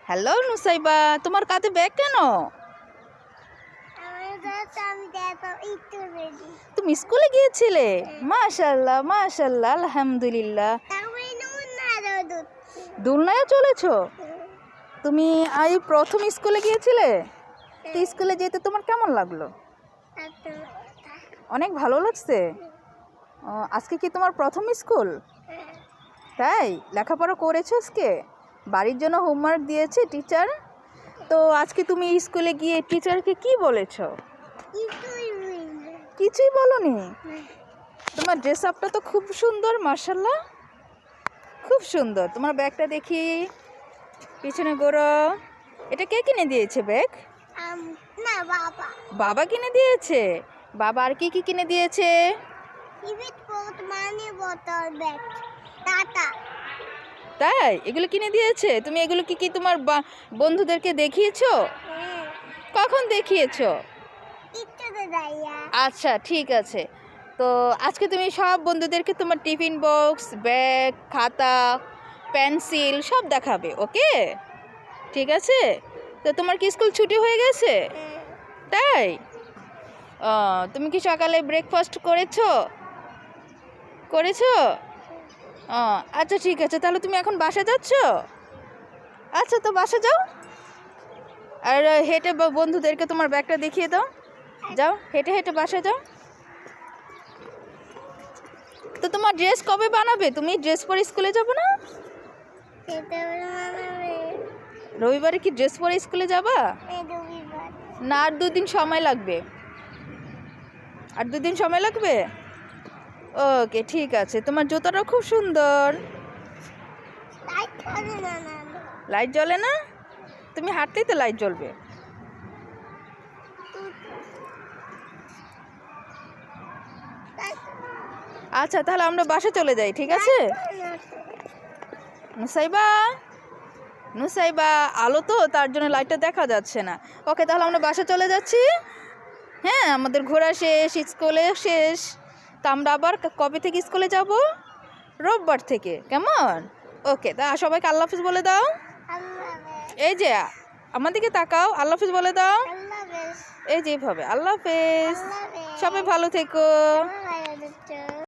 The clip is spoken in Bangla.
হ্যালো নুসাইবা, তোমার কাঁধে ব্যাগ কেন? তুমি স্কুলে গিয়েছিলে? মাশাআল্লাহ মাশাআল্লাহ, আলহামদুলিল্লাহ। দোলনায় চলেছো? তুমি এই প্রথম স্কুলে গিয়েছিলে? তো স্কুলে যেতে তোমার কেমন লাগলো? অনেক ভালো লাগছে। আজকে কি তোমার প্রথম স্কুল? তাই লেখাপড়া করেছো আজকে? বাড়ির জন্য হোমওয়ার্ক দিয়েছে টিচার? তো আজকে তুমি স্কুলে গিয়ে টিচারকে কি বলেছো? কিছুই বলোনি? তোমার ড্রেস আপটা তো খুব সুন্দর, মাশাআল্লাহ, খুব সুন্দর। তোমার ব্যাগটা দেখি, পিছনে গোড়া। এটা কে কিনে দিয়েছে ব্যাগ? না, বাবা। বাবা কিনে দিয়েছে? বাবা আর কি কি কিনে দিয়েছে? তাই এগুলো কিনে দিয়েছে? তুমি এগুলো কি কি তোমার বন্ধুদেরকে দেখিয়েছো? কখন দেখিয়েছো? আচ্ছা ঠিক আছে। তো আজকে তুমি সব বন্ধুদেরকে তোমার টিফিন বক্স, ব্যাগ, খাতা, পেন্সিল সব দেখাবে, ওকে? ঠিক আছে। তো তোমার কি স্কুল ছুটি হয়ে গেছে? তাই তুমি কি সকালে ব্রেকফাস্ট করেছো? আচ্ছা ঠিক আছে, তাহলে তুমি এখন বাসা যাচ্ছ? আচ্ছা, তো বাসা যাও। আর হেঁটে বন্ধুদেরকে তোমার ব্যাগটা দেখিয়ে দাও। যাও, হেঁটে হেঁটে বাসা যাও। তো তোমার ড্রেস কবে বানাবে? তুমি ড্রেস পরে স্কুলে যাবে না? রবিবারে কি ড্রেস পরে স্কুলে যাবা? না, আর 2 দিন সময় লাগবে। আর 2 দিন সময় লাগবে? ওকে ঠিক আছে। তোমার জুতোটা খুব সুন্দর। লাইট জ্বলে না? তুমি হাঁটলেই তো লাইট জ্বলবে। আচ্ছা, তাহলে আমরা বাসা চলে যাই, ঠিক আছে? নুসাইবা, আলো তো, তার জন্য লাইটটা দেখা যাচ্ছে না। ওকে, তাহলে আমরা বাসা চলে যাচ্ছি। হ্যাঁ, আমাদের ঘোরা শেষ, স্কুলে শেষ। তা আমরা আবার কবে থেকে স্কুলে যাব? রোববার থেকে, কেমন? ওকে, তা সবাইকে আল্লাহ হাফিজ বলে দাও। এই যে আমার দিকে তাকাও, আল্লাহ হাফিজ বলে দাও। এই যে এইভাবে, আল্লাহ হাফিজ। সবাই ভালো থেকো।